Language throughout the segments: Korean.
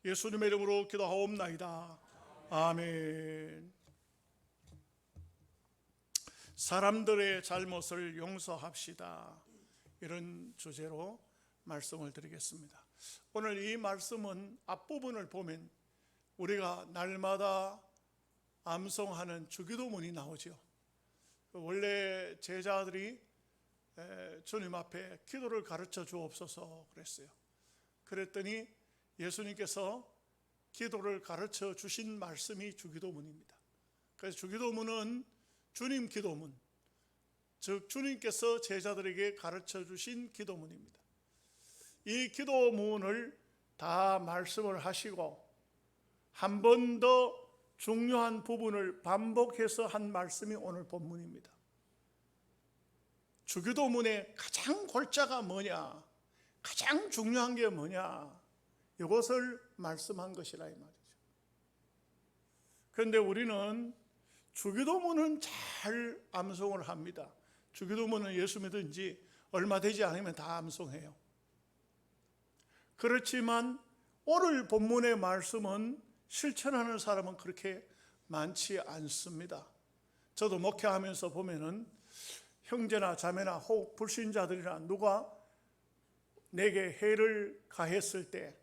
예수님의 이름으로 기도하옵나이다. 아멘. 사람들의 잘못을 용서합시다. 이런 주제로 말씀을 드리겠습니다. 오늘 이 말씀은 앞부분을 보면 우리가 날마다 암송하는 주기도문이 나오죠. 원래 제자들이 주님 앞에 기도를 가르쳐 주옵소서 그랬어요. 그랬더니 예수님께서 기도를 가르쳐 주신 말씀이 주기도문입니다. 그래서 주기도문은 주님 기도문, 즉 주님께서 제자들에게 가르쳐 주신 기도문입니다. 이 기도문을 다 말씀을 하시고 한 번 더 중요한 부분을 반복해서 한 말씀이 오늘 본문입니다. 주기도문의 가장 골자가 뭐냐, 가장 중요한 게 뭐냐, 이것을 말씀한 것이라 이 말이죠. 그런데 우리는 주기도문은 잘 암송을 합니다. 주기도문은 예수 믿은지 얼마 되지 않으면 다 암송해요. 그렇지만 오늘 본문의 말씀은 실천하는 사람은 그렇게 많지 않습니다. 저도 목회하면서 보면은 형제나 자매나 혹 불신자들이나 누가 내게 해를 가했을 때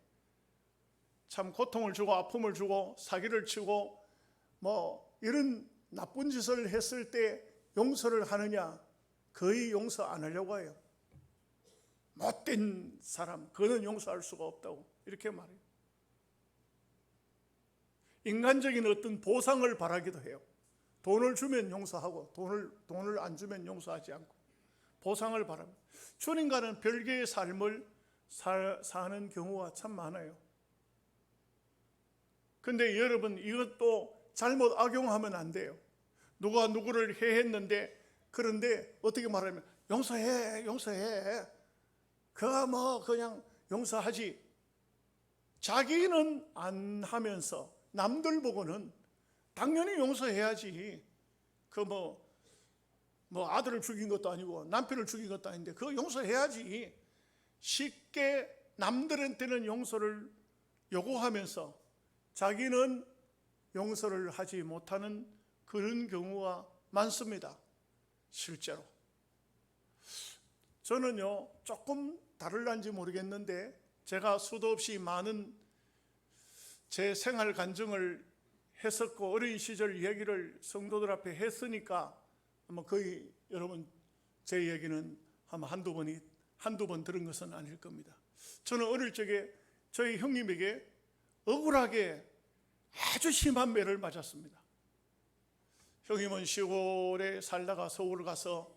참 고통을 주고 아픔을 주고 사기를 치고 뭐 이런 나쁜 짓을 했을 때 용서를 하느냐? 거의 용서 안 하려고 해요. 못된 사람, 그는 용서할 수가 없다고 이렇게 말해요. 인간적인 어떤 보상을 바라기도 해요. 돈을 주면 용서하고 돈을 안 주면 용서하지 않고 보상을 바랍니다. 주님과는 별개의 삶을 사는 경우가 참 많아요. 근데 여러분, 이것도 잘못 악용하면 안 돼요. 누가 누구를 해했는데, 그런데 어떻게 말하면 용서해 그가 뭐 그냥 용서하지. 자기는 안 하면서 남들 보고는 당연히 용서해야지. 그 뭐 아들을 죽인 것도 아니고 남편을 죽인 것도 아닌데 그거 용서해야지. 쉽게 남들한테는 용서를 요구하면서 자기는 용서를 하지 못하는 그런 경우가 많습니다. 실제로. 저는요, 조금 다를란지 모르겠는데 제가 수도 없이 많은 제 생활 간증을 했었고 어린 시절 얘기를 성도들 앞에 했으니까 아마 거의 여러분 제 얘기는 아마 한두 번 들은 것은 아닐 겁니다. 저는 어릴 적에 저희 형님에게 억울하게 아주 심한 매를 맞았습니다. 형님은 시골에 살다가 서울 가서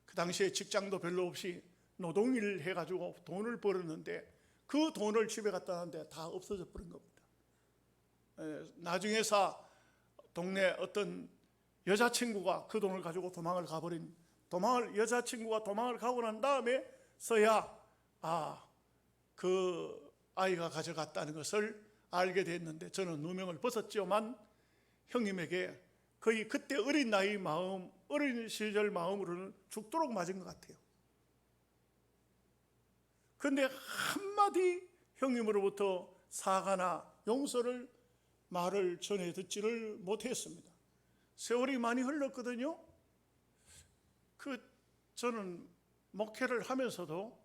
그 당시에 직장도 별로 없이 노동일 해가지고 돈을 벌었는데 그 돈을 집에 갖다 놨는데 다 없어져 버린 겁니다. 나중에 동네 어떤 여자친구가 그 돈을 가지고 여자친구가 도망을 가고 난 다음에서야 그 아이가 가져갔다는 것을 알게 됐는데 저는 누명을 벗었지만 형님에게 거의 그때 어린 시절 마음으로는 죽도록 맞은 것 같아요. 그런데 한마디 형님으로부터 사과나 용서를 말을 전해 듣지를 못했습니다. 세월이 많이 흘렀거든요. 저는 목회를 하면서도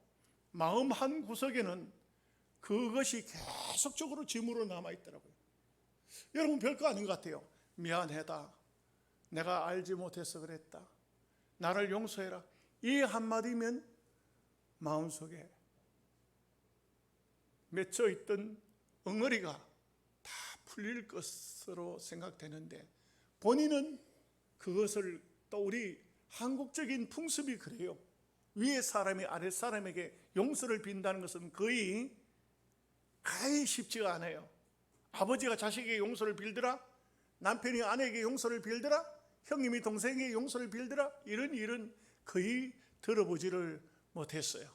마음 한 구석에는 그것이 계속적으로 짐으로 남아있더라고요. 여러분, 별거 아닌 것 같아요. 미안하다, 내가 알지 못해서 그랬다, 나를 용서해라, 이 한마디면 마음속에 맺혀있던 엉어리가 다 풀릴 것으로 생각되는데 본인은 그것을, 또 우리 한국적인 풍습이 그래요. 위에 사람이 아래 사람에게 용서를 빈다는 것은 거의 쉽지가 않아요. 아버지가 자식에게 용서를 빌더라, 남편이 아내에게 용서를 빌더라, 형님이 동생에게 용서를 빌더라, 이런 일은 거의 들어보지를 못했어요.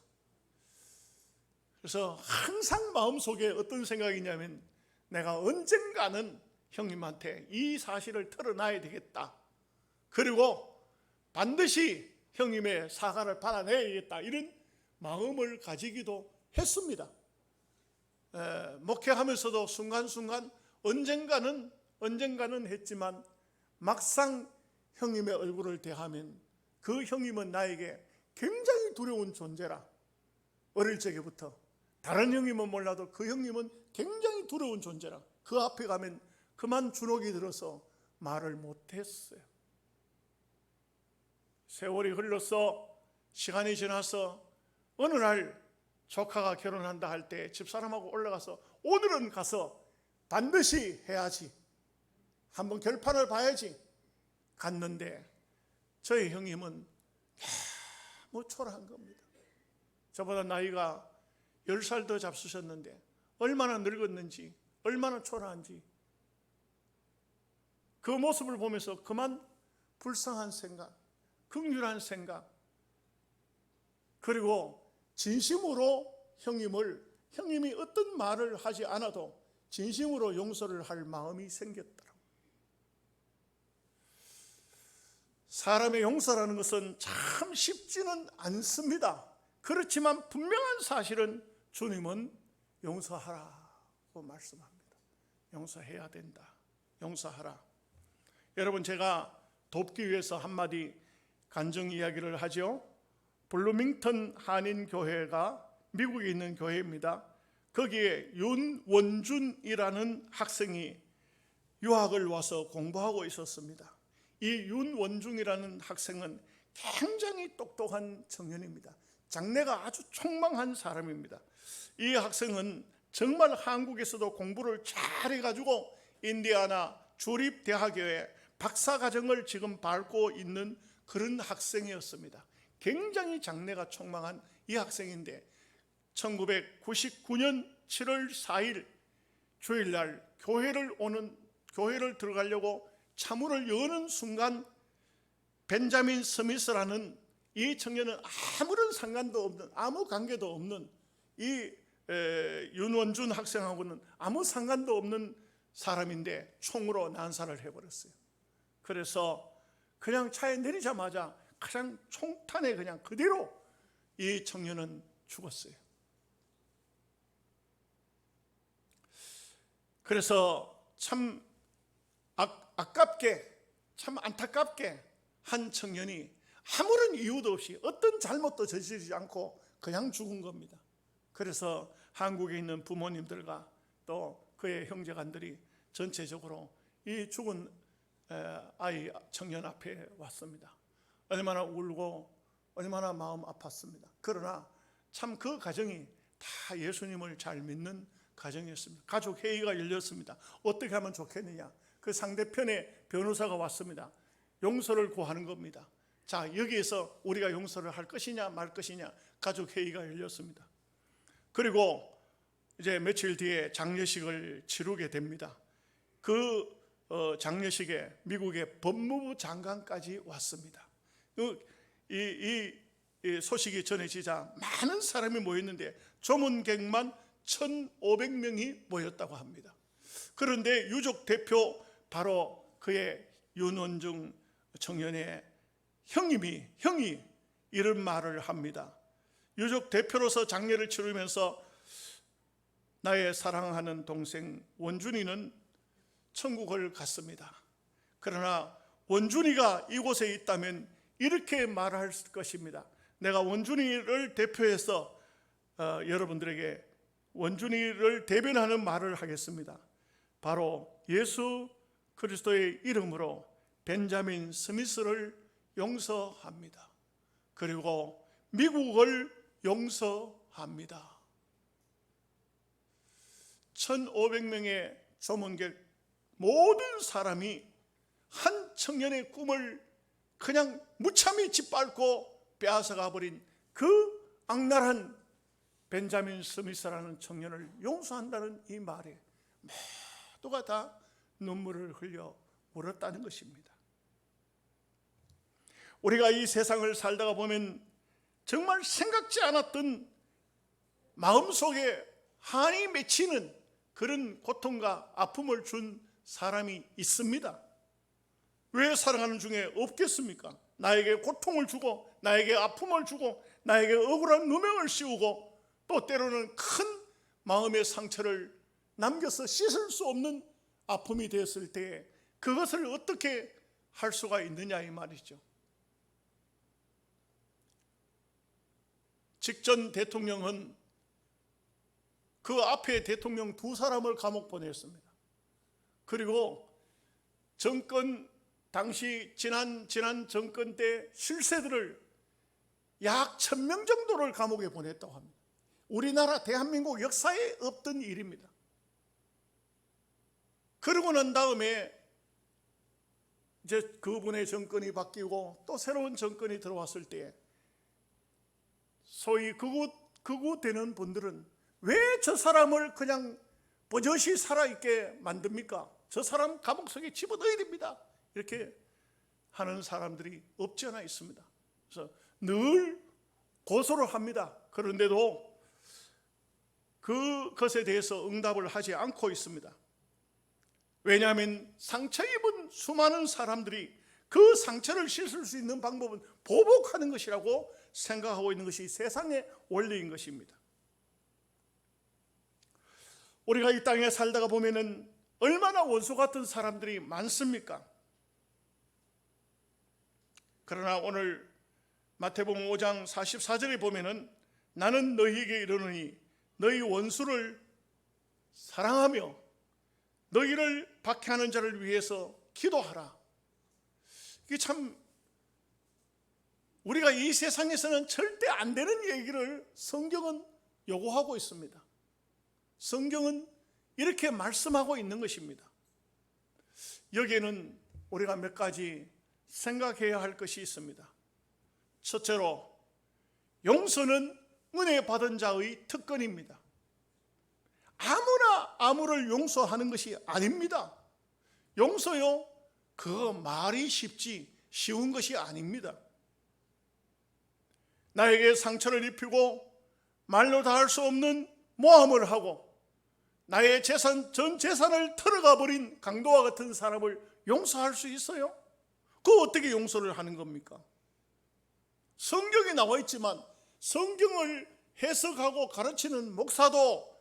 그래서 항상 마음속에 어떤 생각이냐면 내가 언젠가는 형님한테 이 사실을 털어놔야 되겠다, 그리고 반드시 형님의 사과를 받아내야겠다, 이런 마음을 가지기도 했습니다. 목회하면서도 순간순간 언젠가는 했지만 막상 형님의 얼굴을 대하면 그 형님은 나에게 굉장히 두려운 존재라. 어릴 적에부터 다른 형님은 몰라도 그 형님은 굉장히 두려운 존재라. 그 앞에 가면 그만 주눅이 들어서 말을 못했어요. 세월이 흘러서 시간이 지나서 어느 날 조카가 결혼한다 할 때 집사람하고 올라가서 오늘은 가서 반드시 해야지, 한번 결판을 봐야지 갔는데 저희 형님은 너무 초라한 겁니다. 저보다 나이가 10살 더 잡수셨는데 얼마나 늙었는지, 얼마나 초라한지 그 모습을 보면서 그만 불쌍한 생각, 긍휼한 생각, 그리고 진심으로 형님이 어떤 말을 하지 않아도 진심으로 용서를 할 마음이 생겼더라고요. 사람의 용서라는 것은 참 쉽지는 않습니다. 그렇지만 분명한 사실은 주님은 용서하라고 말씀합니다. 용서해야 된다. 용서하라. 여러분, 제가 돕기 위해서 한마디 간증 이야기를 하죠. 블루밍턴 한인교회가 미국에 있는 교회입니다. 거기에 윤원준이라는 학생이 유학을 와서 공부하고 있었습니다. 이 윤원준이라는 학생은 굉장히 똑똑한 청년입니다. 장래가 아주 촉망한 사람입니다. 이 학생은 정말 한국에서도 공부를 잘해가지고 인디아나 주립대학교에 박사과정을 지금 밟고 있는 그런 학생이었습니다. 굉장히 장래가 촉망한 이 학생인데 1999년 7월 4일 주일날 교회를 들어가려고 차문을 여는 순간 벤자민 스미스라는 이 청년은 아무런 상관도 없는, 아무 관계도 없는 이 윤원준 학생하고는 아무 상관도 없는 사람인데 총으로 난사를 해버렸어요. 그래서 그냥 차에 내리자마자 그냥 총탄에 그냥 그대로 이 청년은 죽었어요. 그래서 참 아깝게, 참 안타깝게 한 청년이 아무런 이유도 없이 어떤 잘못도 저지르지 않고 그냥 죽은 겁니다. 그래서 한국에 있는 부모님들과 또 그의 형제간들이 전체적으로 이 죽은 아이 청년 앞에 왔습니다. 얼마나 울고 얼마나 마음 아팠습니다. 그러나 참 그 가정이 다 예수님을 잘 믿는 가정이었습니다. 가족 회의가 열렸습니다. 어떻게 하면 좋겠느냐. 그 상대편에 변호사가 왔습니다. 용서를 구하는 겁니다. 자, 여기에서 우리가 용서를 할 것이냐 말 것이냐 가족 회의가 열렸습니다. 그리고 이제 며칠 뒤에 장례식을 치르게 됩니다. 그 장례식에 미국의 법무부 장관까지 왔습니다. 이 소식이 전해지자 많은 사람이 모였는데 조문객만 1,500명이 모였다고 합니다. 그런데 유족 대표 바로 그의 윤원중 청년의 형이 이런 말을 합니다. 유족 대표로서 장례를 치르면서 나의 사랑하는 동생 원준이는 천국을 갔습니다. 그러나 원준이가 이곳에 있다면 이렇게 말할 것입니다. 내가 원준이를 대표해서 여러분들에게 원준이를 대변하는 말을 하겠습니다. 바로 예수 그리스도의 이름으로 벤자민 스미스를 용서합니다. 그리고 미국을 용서합니다. 1,500명의 조문객 모든 사람이 한 청년의 꿈을 그냥 무참히 짓밟고 빼앗아가 버린 그 악랄한 벤자민 스미스라는 청년을 용서한다는 이 말에 모두가 다 눈물을 흘려 울었다는 것입니다. 우리가 이 세상을 살다가 보면 정말 생각지 않았던 마음속에 한이 맺히는 그런 고통과 아픔을 준 사람이 있습니다. 왜 사랑하는 중에 없겠습니까? 나에게 고통을 주고 나에게 아픔을 주고 나에게 억울한 누명을 씌우고 또 때로는 큰 마음의 상처를 남겨서 씻을 수 없는 아픔이 되었을 때 그것을 어떻게 할 수가 있느냐 이 말이죠. 직전 대통령은 그 앞에 대통령 2사람을 감옥 보냈습니다. 그리고 정권 당시 지난 정권 때 실세들을 약 1000명 정도를 감옥에 보냈다고 합니다. 우리나라 대한민국 역사에 없던 일입니다. 그러고 난 다음에 이제 그분의 정권이 바뀌고 또 새로운 정권이 들어왔을 때 소위 극우 되는 분들은 왜 저 사람을 그냥 버젓이 살아있게 만듭니까? 저 사람 감옥 속에 집어넣어야 됩니다. 이렇게 하는 사람들이 없지 않아 있습니다. 그래서 늘 고소를 합니다. 그런데도 그것에 대해서 응답을 하지 않고 있습니다. 왜냐하면 상처 입은 수많은 사람들이 그 상처를 씻을 수 있는 방법은 보복하는 것이라고 생각하고 있는 것이 세상의 원리인 것입니다. 우리가 이 땅에 살다가 보면은 얼마나 원수 같은 사람들이 많습니까? 그러나 오늘 마태복음 5장 44절에 보면은 나는 너희에게 이르노니 너희 원수를 사랑하며 너희를 박해하는 자를 위해서 기도하라. 이게 참 우리가 이 세상에서는 절대 안 되는 얘기를 성경은 요구하고 있습니다. 성경은 이렇게 말씀하고 있는 것입니다. 여기에는 우리가 몇 가지 생각해야 할 것이 있습니다. 첫째로 용서는 은혜 받은 자의 특권입니다. 아무나 아무를 용서하는 것이 아닙니다. 용서요, 그거 말이 쉽지 쉬운 것이 아닙니다. 나에게 상처를 입히고 말로 다 할 수 없는 모함을 하고 나의 재산, 전 재산을 털어가 버린 강도와 같은 사람을 용서할 수 있어요? 그 어떻게 용서를 하는 겁니까? 성경에 나와 있지만 성경을 해석하고 가르치는 목사도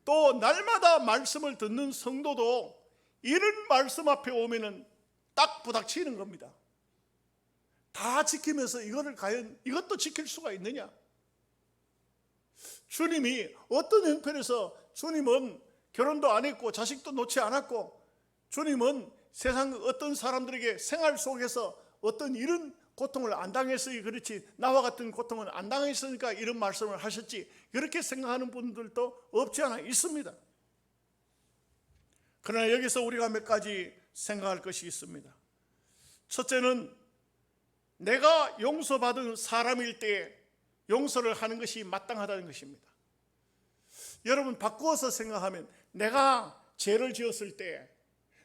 또 날마다 말씀을 듣는 성도도 이런 말씀 앞에 오면은 딱 부닥치는 겁니다. 다 지키면서 이거를 과연 이것도 지킬 수가 있느냐? 주님이 어떤 형편에서 주님은 결혼도 안 했고 자식도 놓지 않았고 주님은 세상 어떤 사람들에게 생활 속에서 어떤 이런 고통을 안 당했으니 그렇지 나와 같은 고통은 안 당했으니까 이런 말씀을 하셨지, 그렇게 생각하는 분들도 없지 않아 있습니다. 그러나 여기서 우리가 몇 가지 생각할 것이 있습니다. 첫째는 내가 용서받은 사람일 때 용서를 하는 것이 마땅하다는 것입니다. 여러분 바꾸어서 생각하면 내가 죄를 지었을 때,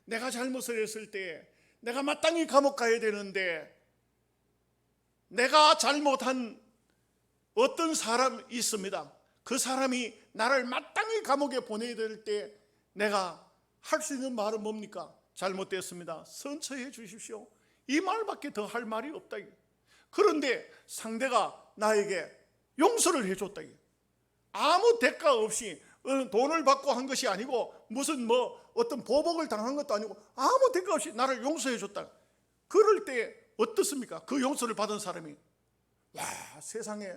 내가 잘못을 했을 때 내가 마땅히 감옥 가야 되는데 내가 잘못한 어떤 사람이 있습니다. 그 사람이 나를 마땅히 감옥에 보내야 될 때 내가 할 수 있는 말은 뭡니까? 잘못됐습니다, 선처해 주십시오, 이 말밖에 더 할 말이 없다. 그런데 상대가 나에게 용서를 해줬다. 아무 대가 없이 돈을 받고 한 것이 아니고 무슨 어떤 보복을 당한 것도 아니고 아무 대가 없이 나를 용서해 줬다. 그럴 때 어떻습니까? 그 용서를 받은 사람이 와, 세상에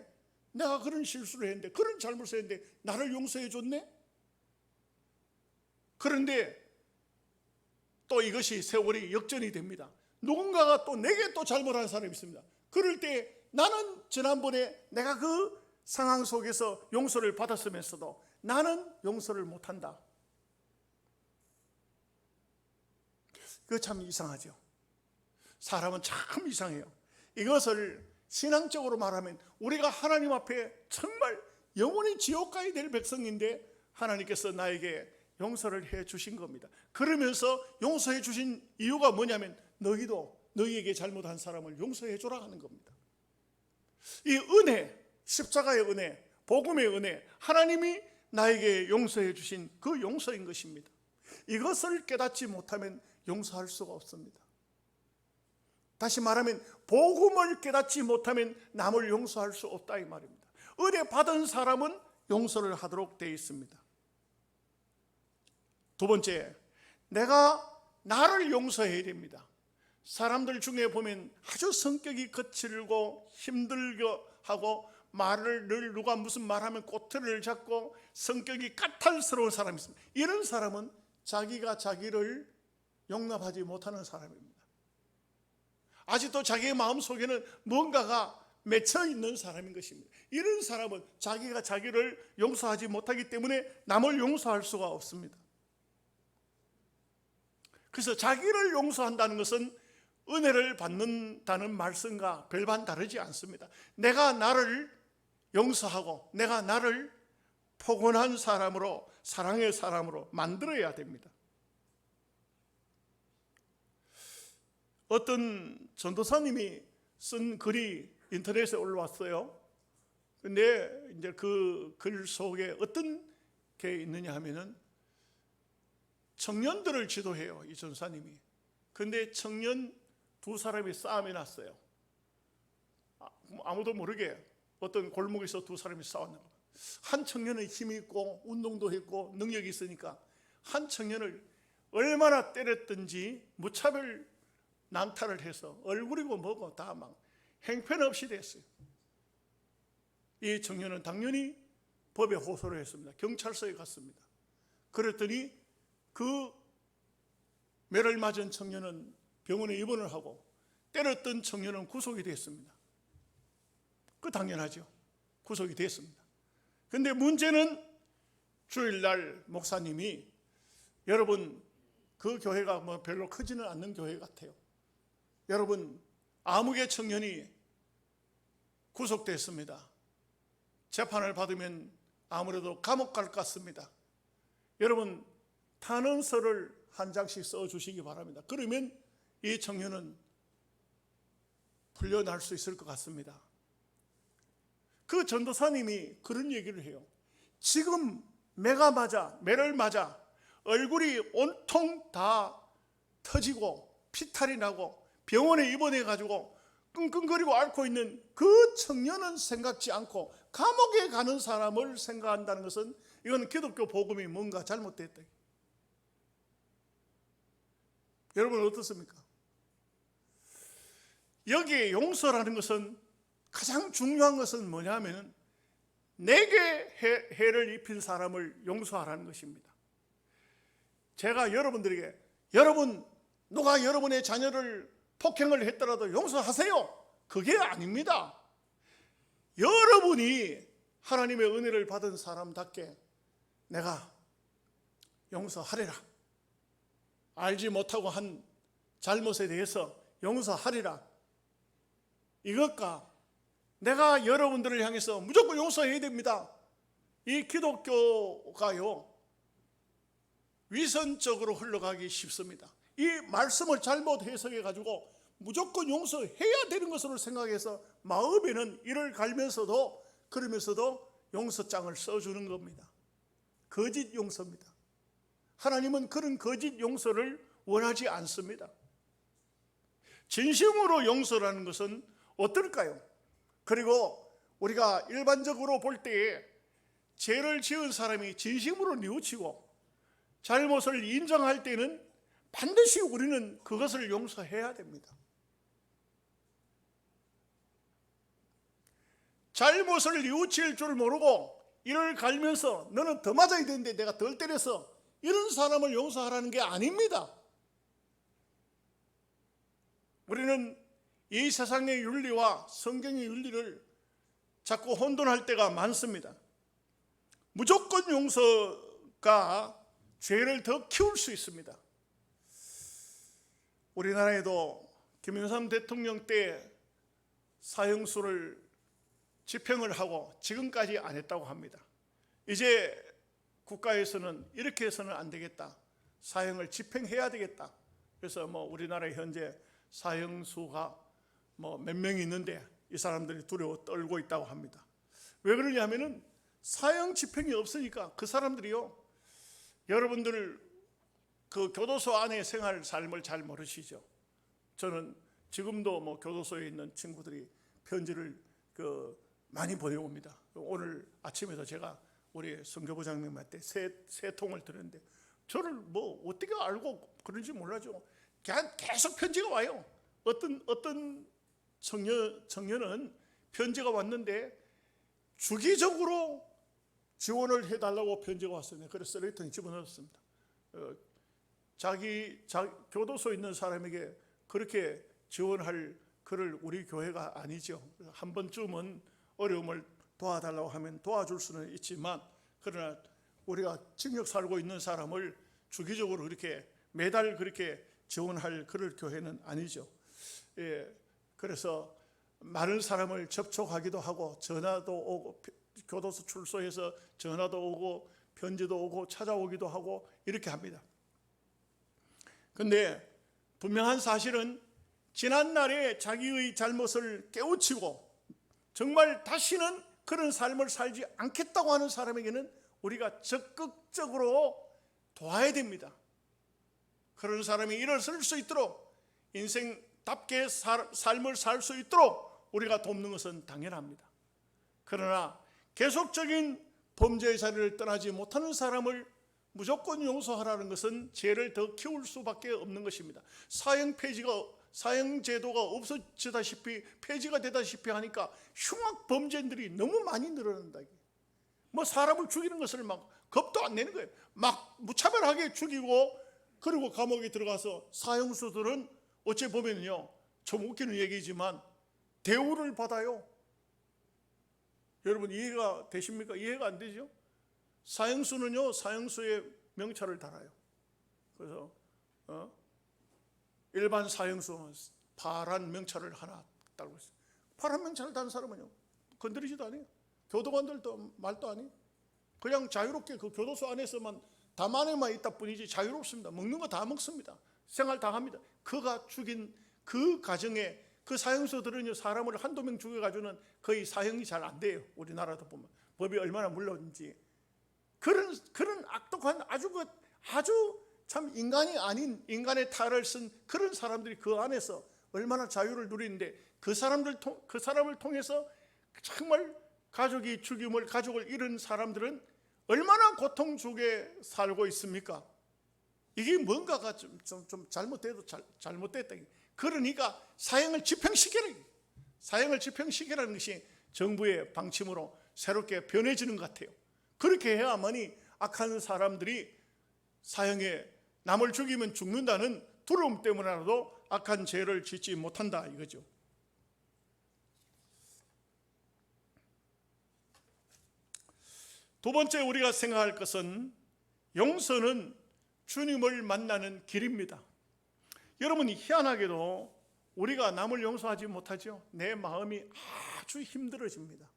내가 그런 실수를 했는데, 그런 잘못을 했는데 나를 용서해 줬네? 그런데 또 이것이 세월이 역전이 됩니다. 누군가가 또 내게 또 잘못한 사람이 있습니다. 그럴 때 나는 지난번에 내가 그 상황 속에서 용서를 받았으면서도 나는 용서를 못한다. 그거 참 이상하죠. 사람은 참 이상해요. 이것을 신앙적으로 말하면 우리가 하나님 앞에 정말 영원히 지옥 가야 될 백성인데 하나님께서 나에게 용서를 해 주신 겁니다. 그러면서 용서해 주신 이유가 뭐냐면 너희도 너희에게 잘못한 사람을 용서해 주라 하는 겁니다. 이 은혜, 십자가의 은혜, 복음의 은혜, 하나님이 나에게 용서해 주신 그 용서인 것입니다. 이것을 깨닫지 못하면 용서할 수가 없습니다. 다시 말하면 복음을 깨닫지 못하면 남을 용서할 수 없다 이 말입니다. 은혜 받은 사람은 용서를 하도록 되어 있습니다. 두 번째, 내가 나를 용서해야 됩니다. 사람들 중에 보면 아주 성격이 거칠고 힘들게 하고 말을 늘 누가 무슨 말하면 꼬투리를 잡고 성격이 까탈스러운 사람이 있습니다. 이런 사람은 자기가 자기를 용납하지 못하는 사람입니다. 아직도 자기의 마음속에는 뭔가가 맺혀 있는 사람인 것입니다. 이런 사람은 자기가 자기를 용서하지 못하기 때문에 남을 용서할 수가 없습니다. 그래서 자기를 용서한다는 것은 은혜를 받는다는 말씀과 별반 다르지 않습니다. 내가 나를 용서하고 내가 나를 포근한 사람으로, 사랑의 사람으로 만들어야 됩니다. 어떤 전도사님이 쓴 글이 인터넷에 올라왔어요. 근데 이제 그 글 속에 어떤 게 있느냐 하면은 청년들을 지도해요, 이 전사님이. 근데 청년 두 사람이 싸움이 났어요. 아무도 모르게 어떤 골목에서 두 사람이 싸웠나 봐요. 한 청년은 힘이 있고 운동도 했고 능력이 있으니까 한 청년을 얼마나 때렸든지 무차별 난타를 해서 얼굴이고 뭐고 다 막 형편없이 됐어요. 이 청년은 당연히 법에 호소를 했습니다. 경찰서에 갔습니다. 그랬더니 그 매를 맞은 청년은 병원에 입원을 하고 때렸던 청년은 구속이 됐습니다. 그 당연하죠. 구속이 됐습니다. 그런데 문제는 주일날 목사님이, 여러분 그 교회가 뭐 별로 크지는 않는 교회 같아요. 여러분 아무개 청년이 구속됐습니다. 재판을 받으면 아무래도 감옥 갈 것 같습니다. 여러분 탄원서를 한 장씩 써주시기 바랍니다. 그러면 이 청년은 풀려날 수 있을 것 같습니다. 그 전도사님이 그런 얘기를 해요. 지금 매를 맞아 얼굴이 온통 다 터지고 피탈이 나고 병원에 입원해 가지고 끙끙거리고 앓고 있는 그 청년은 생각지 않고 감옥에 가는 사람을 생각한다는 것은 이건 기독교 복음이 뭔가 잘못됐다. 여러분 어떻습니까? 여기에 용서라는 것은 가장 중요한 것은 뭐냐면 내게 해를 입힌 사람을 용서하라는 것입니다. 제가 여러분들에게, 여러분 누가 여러분의 자녀를 폭행을 했더라도 용서하세요, 그게 아닙니다. 여러분이 하나님의 은혜를 받은 사람답게 내가 용서하리라, 알지 못하고 한 잘못에 대해서 용서하리라, 이것과 내가 여러분들을 향해서 무조건 용서해야 됩니다, 이 기독교가요 위선적으로 흘러가기 쉽습니다. 이 말씀을 잘못 해석해 가지고 무조건 용서해야 되는 것으로 생각해서 마음에는 이를 갈면서도 그러면서도 용서장을 써주는 겁니다. 거짓 용서입니다. 하나님은 그런 거짓 용서를 원하지 않습니다. 진심으로 용서라는 것은 어떨까요? 그리고 우리가 일반적으로 볼 때에 죄를 지은 사람이 진심으로 뉘우치고 잘못을 인정할 때는 반드시 우리는 그것을 용서해야 됩니다. 잘못을 뉘우칠 줄 모르고 이를 갈면서 너는 더 맞아야 되는데 내가 덜 때려서, 이런 사람을 용서하라는 게 아닙니다. 우리는 이 세상의 윤리와 성경의 윤리를 자꾸 혼돈할 때가 많습니다. 무조건 용서가 죄를 더 키울 수 있습니다. 우리나라에도 김영삼 대통령 때 사형수를 집행을 하고 지금까지 안 했다고 합니다. 이제 국가에서는 이렇게 해서는 안 되겠다, 사형을 집행해야 되겠다. 그래서 우리나라에 현재 사형수가 몇 명이 있는데 이 사람들이 두려워 떨고 있다고 합니다. 왜 그러냐면은 사형 집행이 없으니까 그 사람들이요, 여러분들 그 교도소 안에 생활 삶을 잘 모르시죠. 저는 지금도 교도소에 있는 친구들이 편지를 많이 보내옵니다. 오늘 아침에도 제가 우리 선교부장님한테 세 통을 드렸는데 저를 뭐 어떻게 알고 그런지 몰라죠. 그냥 계속 편지가 와요. 어떤 청년은 편지가 왔는데 주기적으로 지원을 해달라고 편지가 왔어요. 그래서 쓰레기통에 집어넣었습니다. 자기 교도소에 있는 사람에게 그렇게 지원할 그를 우리 교회가 아니죠. 한 번쯤은 어려움을 도와달라고 하면 도와줄 수는 있지만, 그러나 우리가 징역 살고 있는 사람을 주기적으로 그렇게 매달 그렇게 지원할 그럴 교회는 아니죠. 그래서 많은 사람을 접촉하기도 하고, 전화도 오고, 교도소 출소해서 전화도 오고 편지도 오고 찾아오기도 하고 이렇게 합니다. 근데 분명한 사실은 지난날에 자기의 잘못을 깨우치고 정말 다시는 그런 삶을 살지 않겠다고 하는 사람에게는 우리가 적극적으로 도와야 됩니다. 그런 사람이 일어설 수 있도록, 인생답게 삶을 살 수 있도록 우리가 돕는 것은 당연합니다. 그러나 계속적인 범죄의 자리를 떠나지 못하는 사람을 무조건 용서하라는 것은 죄를 더 키울 수밖에 없는 것입니다. 사형제도가 없어지다시피 폐지가 되다시피 하니까 흉악 범죄들이 너무 많이 늘어난다. 뭐 사람을 죽이는 것을 막 겁도 안 내는 거예요. 막 무차별하게 죽이고, 그리고 감옥에 들어가서 사형수들은 어찌 보면요, 좀 웃기는 얘기지만 대우를 받아요. 여러분 이해가 되십니까? 이해가 안 되죠? 사형수는요, 사형수의 명찰을 달아요. 그래서 일반 사형수는 파란 명찰을 하나 달고 있어요. 파란 명찰을 단 사람은요, 건드리지도 않아요. 교도관들도 말도 안 해요. 그냥 자유롭게 그 교도소 안에서만 담안에만 있다 뿐이지 자유롭습니다. 먹는 거 다 먹습니다. 생활 다 합니다. 그가 죽인 그 가정에 그 사형수들은요, 사람을 한두 명 죽여가지고는 거의 사형이 잘 안 돼요. 우리나라도 보면 법이 얼마나 물렀는지. 그런 악독한 아주 참 인간이 아닌 인간의 탈을 쓴 그런 사람들이 그 안에서 얼마나 자유를 누리는데, 그 사람을 통해서 정말 가족을 잃은 사람들은 얼마나 고통 속에 살고 있습니까? 이게 뭔가가 좀 잘못돼도 잘못됐다. 그러니까 사형을 집행시키라는 것이 정부의 방침으로 새롭게 변해지는 것 같아요. 그렇게 해야만이 악한 사람들이 사형에, 남을 죽이면 죽는다는 두려움 때문에라도 악한 죄를 짓지 못한다 이거죠. 두 번째 우리가 생각할 것은, 용서는 주님을 만나는 길입니다. 여러분, 희한하게도 우리가 남을 용서하지 못하죠. 내 마음이 아주 힘들어집니다.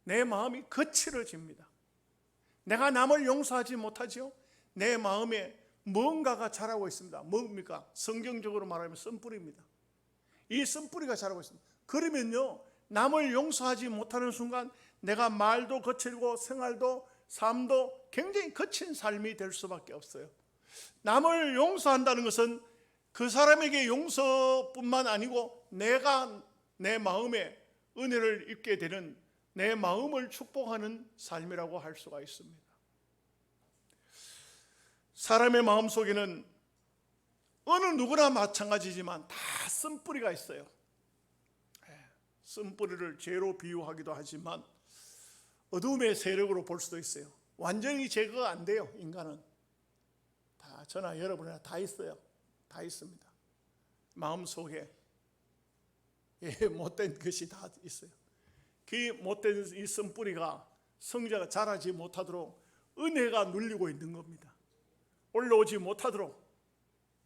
내 마음이 거칠어집니다. 내가 남을 용서하지 못하죠. 내 마음에 뭔가가 자라고 있습니다. 뭡니까? 성경적으로 말하면 쓴뿌리입니다. 이 쓴뿌리가 자라고 있습니다. 그러면요, 남을 용서하지 못하는 순간 내가 말도 거칠고 생활도 삶도 굉장히 거친 삶이 될 수밖에 없어요. 남을 용서한다는 것은 그 사람에게 용서뿐만 아니고 내가 내 마음에 은혜를 입게 되는, 내 마음을 축복하는 삶이라고 할 수가 있습니다. 사람의 마음속에는 어느 누구나 마찬가지지만 다 쓴뿌리가 있어요. 쓴뿌리를 죄로 비유하기도 하지만 어둠의 세력으로 볼 수도 있어요. 완전히 제거가 안 돼요. 인간은 다, 저나 여러분이나 다 있어요. 다 있습니다. 마음속에 못된 것이 다 있어요. 그 못된 이 쓴뿌리가 성자가 자라지 못하도록 은혜가 눌리고 있는 겁니다. 올라오지 못하도록.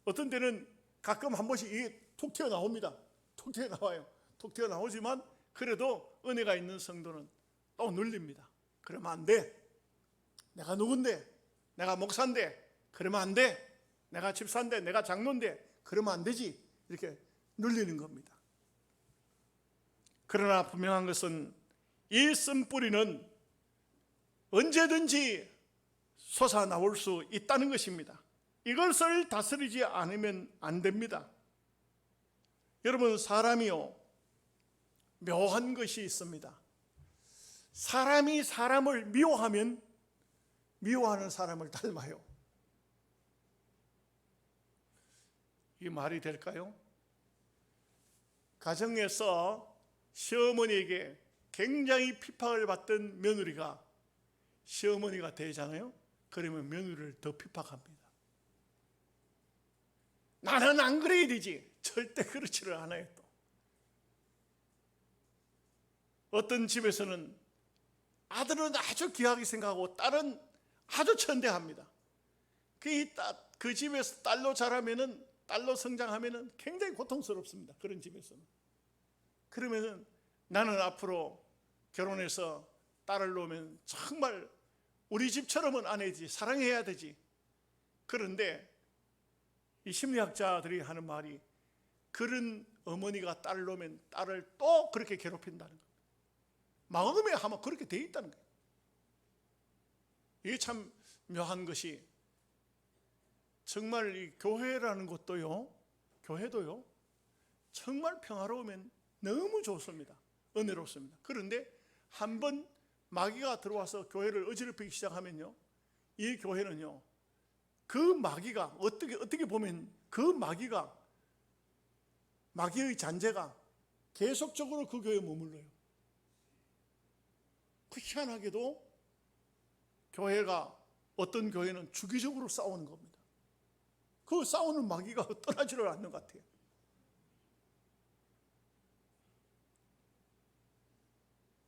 어떤 때는 가끔 한 번씩 이게 툭 튀어나옵니다. 툭 튀어나와요. 툭 튀어나오지만 그래도 은혜가 있는 성도는 또 눌립니다. 그러면 안 돼. 내가 누군데? 내가 목사인데? 그러면 안 돼. 내가 집사인데? 내가 장로인데? 그러면 안 되지. 이렇게 눌리는 겁니다. 그러나 분명한 것은 이 쓴뿌리는 언제든지 솟아나올 수 있다는 것입니다. 이것을 다스리지 않으면 안 됩니다. 여러분, 사람이요, 묘한 것이 있습니다. 사람이 사람을 미워하면 미워하는 사람을 닮아요. 이 말이 될까요? 가정에서 시어머니에게 굉장히 핍박을 받던 며느리가 시어머니가 되잖아요. 그러면 며느리를 더 핍박합니다. 나는 안 그래야 되지. 절대 그렇지를 않아요. 또 어떤 집에서는 아들은 아주 귀하게 생각하고 딸은 아주 천대합니다. 그 집에서 딸로 자라면은, 딸로 성장하면은 굉장히 고통스럽습니다. 그런 집에서는. 그러면은 나는 앞으로 결혼해서 딸을 놓으면 정말 우리 집처럼은 안 해야지, 사랑해야 되지. 그런데 이 심리학자들이 하는 말이, 그런 어머니가 딸을 놓으면 딸을 또 그렇게 괴롭힌다는 거예요. 마음에 아마 그렇게 돼 있다는 거예요. 이게 참 묘한 것이, 정말 이 교회라는 것도요, 교회도요, 정말 평화로우면 너무 좋습니다. 은혜롭습니다. 그런데 한번 마귀가 들어와서 교회를 어지럽히기 시작하면요, 이 교회는요, 그 마귀가 어떻게 보면 그 마귀의 잔재가 계속적으로 그 교회에 머물러요. 그 희한하게도 교회가, 어떤 교회는 주기적으로 싸우는 겁니다. 그 싸우는 마귀가 떠나지를 않는 것 같아요.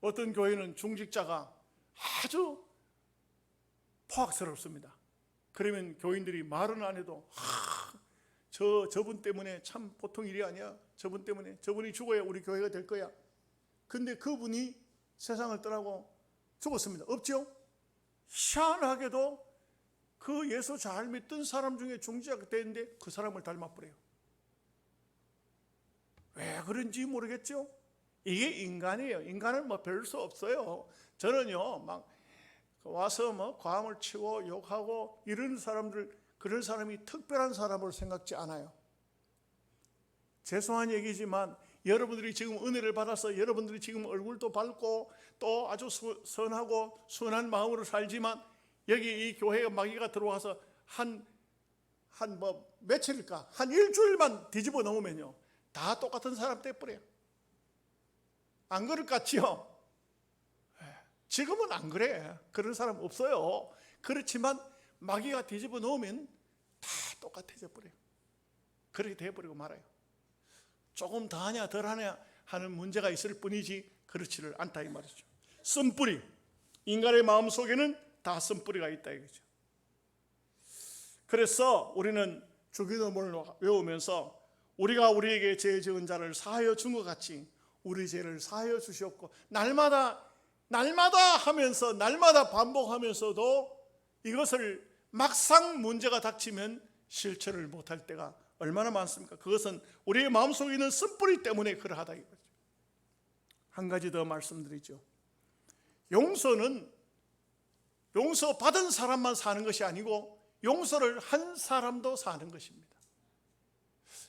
어떤 교회는 중직자가 아주 포악스럽습니다. 그러면 교인들이 말은 안 해도 저분 때문에 참 보통 일이 아니야. 저분이 죽어야 우리 교회가 될 거야. 근데 그분이 세상을 떠나고 죽었습니다. 없죠? 희한하게도 그 예수 잘 믿던 사람 중에 중직자가 됐는데 그 사람을 닮아버려요. 왜 그런지 모르겠죠? 이게 인간이에요. 인간은 뭐 별 수 없어요. 저는요, 막 와서 뭐 과음을 치고 욕하고 이런 사람들, 그런 사람이 특별한 사람으로 생각지 않아요. 죄송한 얘기지만 여러분들이 지금 은혜를 받아서 여러분들이 지금 얼굴도 밝고 또 아주 선하고 순한 마음으로 살지만, 여기 이 교회에 마귀가 들어와서 한 며칠일까, 한 일주일만 뒤집어 놓으면요, 다 똑같은 사람 돼버려요. 안 그럴 것 같지요? 지금은 안 그래. 그런 사람 없어요. 그렇지만 마귀가 뒤집어 놓으면 다 똑같아져 버려요. 그렇게 돼버리고 말아요. 조금 더 하냐 덜 하냐 하는 문제가 있을 뿐이지 그렇지를 않다 이 말이죠. 쓴뿌리, 인간의 마음 속에는 다 쓴뿌리가 있다 이거죠. 그래서 우리는 주기도문을 외우면서, 우리가 우리에게 죄 지은 자를 사하여 준 것 같이 우리 죄를 사하여 주시옵고, 날마다 하면서, 날마다 반복하면서도 이것을 막상 문제가 닥치면 실천을 못할 때가 얼마나 많습니까? 그것은 우리의 마음속에 있는 쓴뿌리 때문에 그러하다 이거죠. 한 가지 더 말씀드리죠. 용서는 용서받은 사람만 사는 것이 아니고 용서를 한 사람도 사는 것입니다.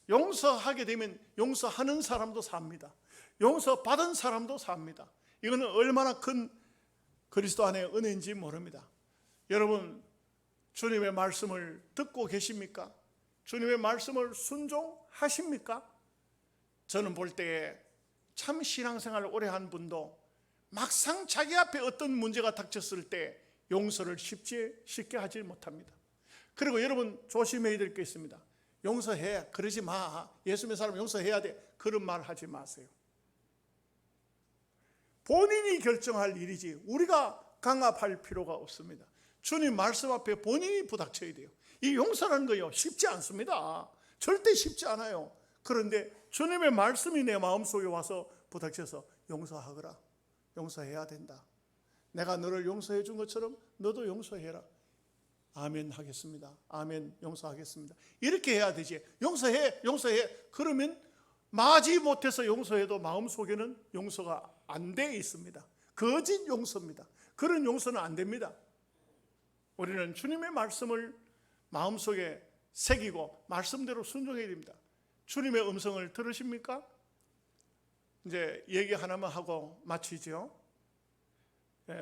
용서하게 되면 용서하는 사람도 삽니다. 용서받은 사람도 삽니다. 이거는 얼마나 큰 그리스도 안의 은혜인지 모릅니다. 여러분, 주님의 말씀을 듣고 계십니까? 주님의 말씀을 순종하십니까? 저는 볼 때에 참 신앙생활을 오래 한 분도 막상 자기 앞에 어떤 문제가 닥쳤을 때 용서를 쉽게 하지 못합니다. 그리고 여러분 조심해야 될 게 있습니다. 용서해, 그러지 마. 예수 믿는 사람 용서해야 돼. 그런 말 하지 마세요. 본인이 결정할 일이지 우리가 강압할 필요가 없습니다. 주님 말씀 앞에 본인이 부닥쳐야 돼요. 이 용서라는 거요, 쉽지 않습니다. 절대 쉽지 않아요. 그런데 주님의 말씀이 내 마음속에 와서 부닥쳐서 용서하거라. 용서해야 된다. 내가 너를 용서해 준 것처럼 너도 용서해라. 아멘 하겠습니다. 아멘, 용서하겠습니다. 이렇게 해야 되지. 용서해. 그러면 마지 못해서 용서해도 마음속에는 용서가 안 돼 있습니다. 거짓 용서입니다. 그런 용서는 안 됩니다. 우리는 주님의 말씀을 마음속에 새기고 말씀대로 순종해야 됩니다. 주님의 음성을 들으십니까? 이제 얘기 하나만 하고 마치죠.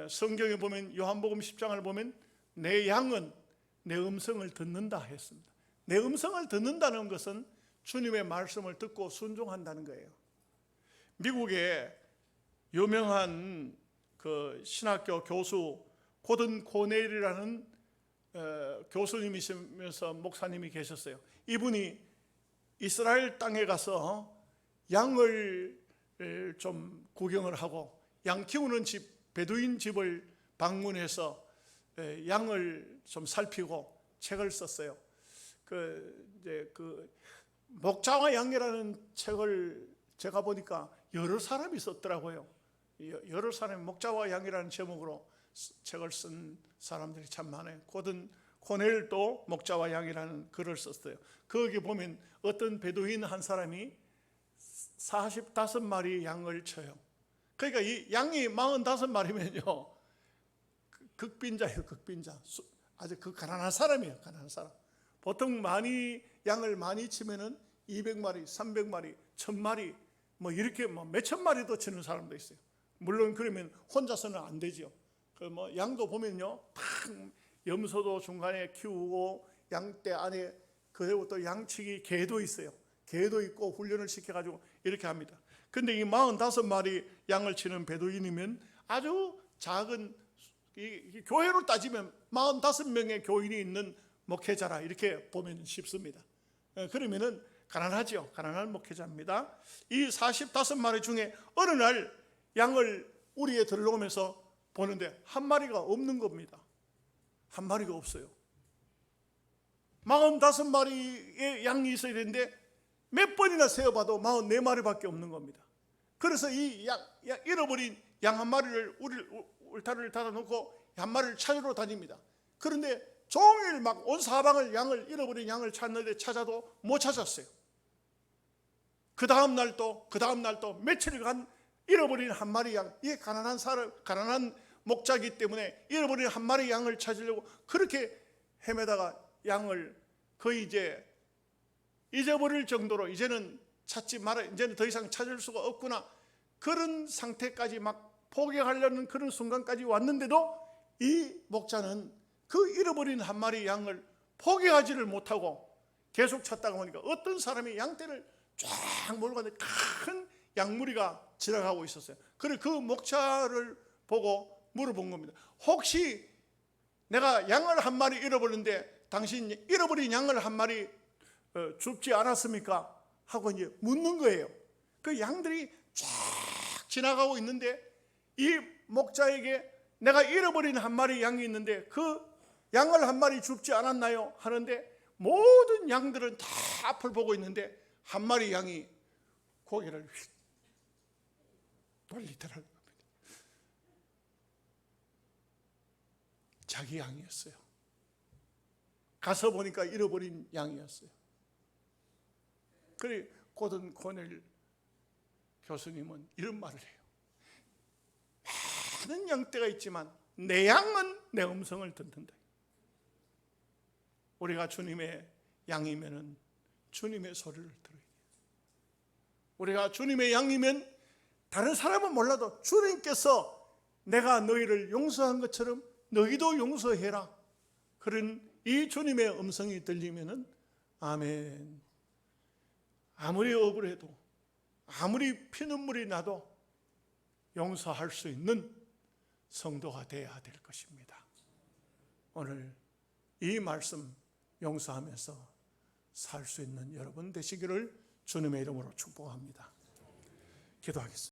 성경에 보면, 요한복음 10장을 보면 내 양은 내 음성을 듣는다 했습니다. 내 음성을 듣는다는 것은 주님의 말씀을 듣고 순종한다는 거예요. 미국의 유명한 그 신학교 교수 고든 코넬이라는 교수님이시면서 목사님이 계셨어요. 이분이 이스라엘 땅에 가서 양을 좀 구경을 하고 양 키우는 집, 베두인 집을 방문해서 양을 좀 살피고 책을 썼어요. 그 목자와 양이라는 책을 제가 보니까 여러 사람이 썼더라고요. 여러 사람이 목자와 양이라는 제목으로 책을 쓴 사람들이 참 많아요. 고든 코넬도 목자와 양이라는 글을 썼어요. 거기 보면 어떤 베두인 한 사람이 45마리 양을 쳐요. 그러니까 이 양이 45마리면요 극빈자예요. 극빈자. 아주 그 가난한 사람이에요. 가난한 사람. 보통 양을 많이 치면은 200마리, 300마리, 1000마리 뭐 이렇게 뭐 몇천 마리도 치는 사람도 있어요. 물론 그러면 혼자서는 안 되죠. 뭐 양도 보면요, 염소도 중간에 키우고 양떼 안에 그리고 또 양치기 개도 있어요. 개도 있고 훈련을 시켜가지고 이렇게 합니다. 근데 이 45마리 양을 치는 베두인이면 아주 작은 이 교회로 따지면 45명의 교인이 있는 목회자라 이렇게 보면 쉽습니다. 그러면은 가난하죠. 가난한 목회자입니다. 이 45마리 중에 어느 날 양을 우리에 들러오면서 보는데 한 마리가 없는 겁니다. 한 마리가 없어요. 45마리의 양이 있어야 되는데 몇 번이나 세어봐도 44마리밖에 없는 겁니다. 그래서 이 잃어버린 양 한 마리를 울타리를 닫아놓고 한 마리를 찾으러 다닙니다. 그런데 종일 막 온 사방을 잃어버린 양을 찾는데 찾아도 못 찾았어요. 그 다음 날도 며칠간 잃어버린 한 마리 양, 이게 가난한 목자기 때문에 잃어버린 한 마리 양을 찾으려고 그렇게 헤매다가 양을 거의 이제 잊어버릴 정도로 이제는 찾지 마라, 이제는 더 이상 찾을 수가 없구나, 그런 상태까지 막 포기하려는 그런 순간까지 왔는데도 이 목자는 그 잃어버린 한 마리 양을 포기하지를 못하고 계속 찾다가 보니까 어떤 사람이 양떼를 쫙 몰고 가는데 큰 양무리가 지나가고 있었어요. 그래서 그 목자를 보고 물어본 겁니다. 혹시 내가 양을 한 마리 잃어버렸는데 당신 잃어버린 양을 한 마리 줍지 않았습니까? 하고 이제 묻는 거예요. 그 양들이 쫙 지나가고 있는데 이 목자에게 내가 잃어버린 한 마리 양이 있는데 그 양을 한 마리 줍지 않았나요? 하는데 모든 양들은 다 앞을 보고 있는데 한 마리 양이 고개를 휙 돌리더라고요. 자기 양이었어요. 가서 보니까 잃어버린 양이었어요. 그래 고든 코넬 교수님은 이런 말을 해요. 많은 양떼가 있지만 내 양은 내 음성을 듣는다. 우리가 주님의 양이면은 주님의 소리를 들어야 돼요. 우리가 주님의 양이면 다른 사람은 몰라도 주님께서 내가 너희를 용서한 것처럼 너희도 용서해라, 그런 이 주님의 음성이 들리면은 아멘. 아무리 억울해도 아무리 피눈물이 나도 용서할 수 있는 성도가 되어야 될 것입니다. 오늘 이 말씀 용서하면서 살 수 있는 여러분 되시기를 주님의 이름으로 축복합니다. 기도하겠습니다.